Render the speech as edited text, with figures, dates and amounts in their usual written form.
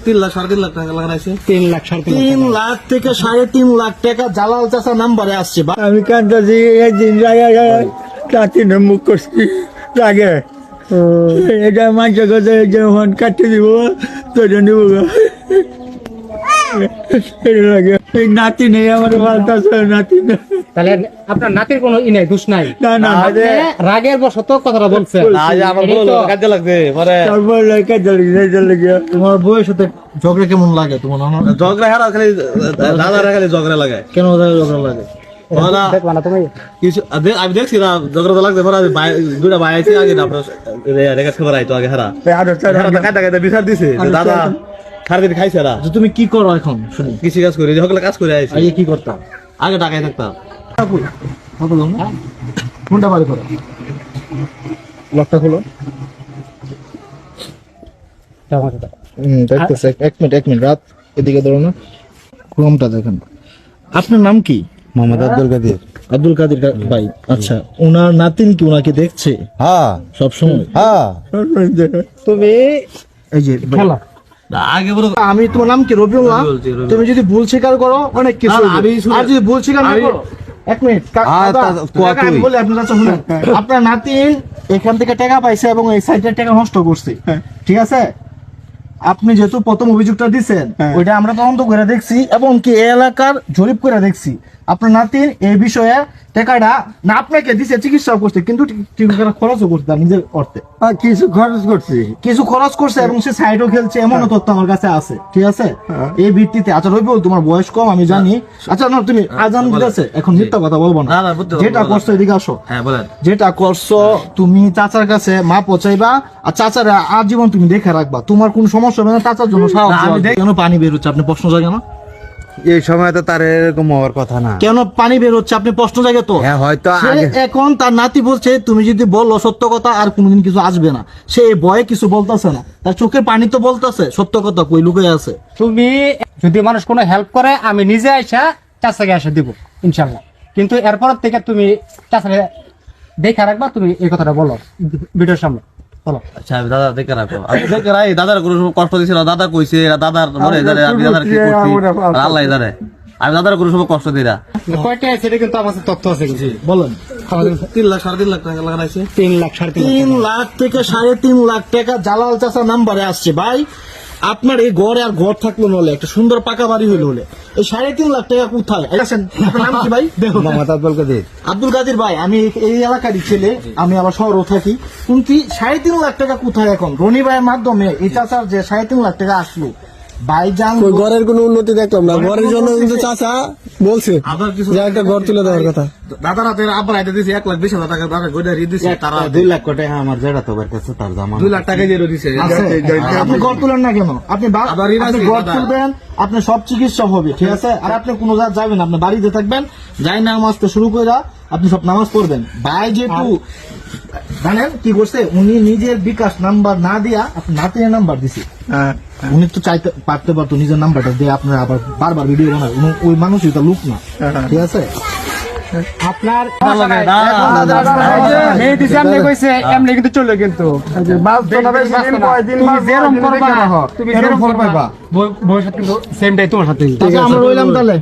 3 লাখ 3.5 লাখ টাকা লাগাইছে। 3 লাখ 3 লাখ থেকে 3.5 লাখ টাকা জালাল চাচা নাম্বারে আসছে। আমি কান্দাছি একদিন কাটিনে মুখ করছি লাগে এটা মানুষের কথা যখন কাটতে দিব তোটা নিব লাগে নাতি নেই আমার ভালতাছে নাতি নেই। তাহলে আপনার নাতির কোনো ই নাই, দোষ নাই? না না রাগের বশত কথাটা বলছেন। আমার বলো কাজে লাগছে পরে তারপর লাগে তোমার বউয়ের সাথে ঝগড়া কেমন লাগে তোমার? ঝগড়া হারা খালি দাদারা খালি ঝগড়া লাগে। কেন ঝগড়া লাগে? দেখবা না তুমি? কিছু আমি দেখছি না ঝগড়া তো লাগছে। পরে দুটা ভাই আছে আগে আপনার রেখাত খবর আইতো আগে হারা কাটা বিচার দিছে দাদা খারাপ খাইছে না। তুমি কি করো এখন? শুনি কৃষি কাজ করি, সকলে কাজ করে আইছি। আগে কি করতাম? আগে টাকায় থাকতাম। কোনটা বাড়ি করো? লকটা খোলো। দেখতেছে এক মিনিট রাত এদিকে ধরো না, ক্রমটা দেখেন। আপনার নাম কি? মোহাম্মদ আব্দুল কাদের। আব্দুল কাদের ভাই। আচ্ছা, ওনার নাতিন কি ওনাকে দেখছে হ্যাঁ সব সময়? হ্যাঁ তুমি এই যে খেলা আগে বলো। আমি তোমার নাম কি? রবিউল্লাহ। তুমি যদি ভুল স্বীকার করো অনেক কিছু, আর যদি ভুল স্বীকার না করো এক মিনিট আমি বলি। আপনার কাছে শুনুন, আপনার নাতিন এখান থেকে টাকা পাইছে এবং এই সাইডের টাকা নষ্ট করছে, ঠিক আছে? আপনি যেহেতু প্রথম অভিযোগটা দিচ্ছেন, ওইটা আমরা তদন্ত করে দেখছি এবং কি এই এলাকার জরিপ করে দেখছি। আপনার নাতিন এই বিষয়ে টাকাটা না আপনাকে দিছে, চিকিৎসা করছে, কিন্তু খরচও করতে নিজের অর্থে কিছু খরচ করছি, কিছু খরচ করছে এবং সে সাইডও খেলছে, এমন তথ্য আমার কাছে আছে, ঠিক আছে? এই ভিত্তিতে আচ্ছা রবিউল, তোমার বয়স কম আমি জানি। আচ্ছা না, তুমি আজান দিতেছে, এখন মিথ্যা কথা বলবো না। যেটা করছো এদিকে আসো। যেটা করছো তুমি চাচার কাছে মা পচাইবা, আর চাচারা আজীবন তুমি দেখে রাখবা। তোমার কোন সমস্যা হবে না, চাচার জন্য কেন পানি বের হচ্ছে? আপনি প্রশ্ন জাগে না? এই সময় তো তার এরকম হওয়ার কথা না। কেন পানি বের হচ্ছে আপনি প্রশ্ন জাগে তো? হ্যাঁ হয়তো এখন তার নাতি বলছে তুমি যদি বলো সত্য কথা আর কোনোদিন কিছু আসবে না। সে এই ভয়ে কিছু বলতেছে না, তার চোখের পানি তো বলতেছে সত্য কথা কই লুকিয়ে আছে। তুমি যদি মানুষ কোনো হেল্প করে আমি নিজে আইসা চাচাকে এসে দিব ইনশাল্লাহ, কিন্তু এরপর থেকে তুমি চাচাকে দেখে রাখবা। তুমি এই কথাটা বলো ভিডিওর সামনে, বলো। আচ্ছা আমি দাদা দেখে রাখবো, আমি দেখে রাখি। দাদার কোনো কষ্ট দিছে না, দাদা কইছে দাদার মরে জানে, আমি দাদার কি করছি আল্লাহ জানে। আমি দাদার কোনো সময় কষ্ট দিই না। কয়টা আছে এটা কিন্তু আমার কাছে তথ্য আছে। বলেন। 3 লাখ 3.5 লাখ টাকা লাগাইছে। 3 লাখ 3 লাখ থেকে 3.5 লাখ টাকা জালাল চাচা নাম্বারে আসছে। ভাই আপনার এই ঘরে আর ঘর থাকলো নলে, একটা সুন্দর পাকা বাড়ি হইলো হলে এই 3.5 লাখ টাকা কোথায়? আপনার নাম কি ভাই? মোহাম্মদ আব্দুল কাদের। আব্দুল কাদের ভাই, আমি এই এলাকারই ছেলে, আমি আবার শহরও থাকি। কিন্তু 3.5 লাখ টাকা কোথায় এখন? রনি ভাইয়ের মাধ্যমে এই চাচার যে 3.5 লাখ টাকা আসলো, ভাইজান ঘরের কোনো উন্নতি দেখলাম না। ঘরের জন্য কিন্তু চাচা বলছে যে একটা ঘর তুলে দেওয়ার কথা। দাদার হাতে আব্বার হাতে দিয়েছে 1,20,000 টাকা, দাদা গোটা রিয়ে দিয়েছে। তারা 2 লাখ টাকা আমার যেটা তো কাছে তার জামা 2 লাখ টাকা দিয়ে দিয়েছে। আপনি ঘর তুলেন না কেন? আপনি ঘর তুলবেন, আপনি সব চিকিৎসা হবে, ঠিক আছে? আর আপনি কোনো জায়গায় যাবেন, আপনি বাড়িতে থাকবেন, যাই নামাজ তো শুরু করে আপনি সব নামাজ পড়বেন। ভাই যেহেতু জানেন কি করছে, উনি নিজের বিকাশ নাম্বার না দিয়া আপনি নাতিনের নাম্বার দিছে। উনি তো চাইতে পারতে পারতো নিজের নাম্বারটা দিয়ে আপনার আবার বারবার ভিডিও বানাবেন। ওই মানুষই তো লোক না, ঠিক আছে? আপনার কইছে এমনি কিন্তু চলে, কিন্তু তুমি যেরকম করবা ভবিষ্যৎ কিন্তু সেম টাই তোমার সাথে। আমরা রইলাম তাহলে।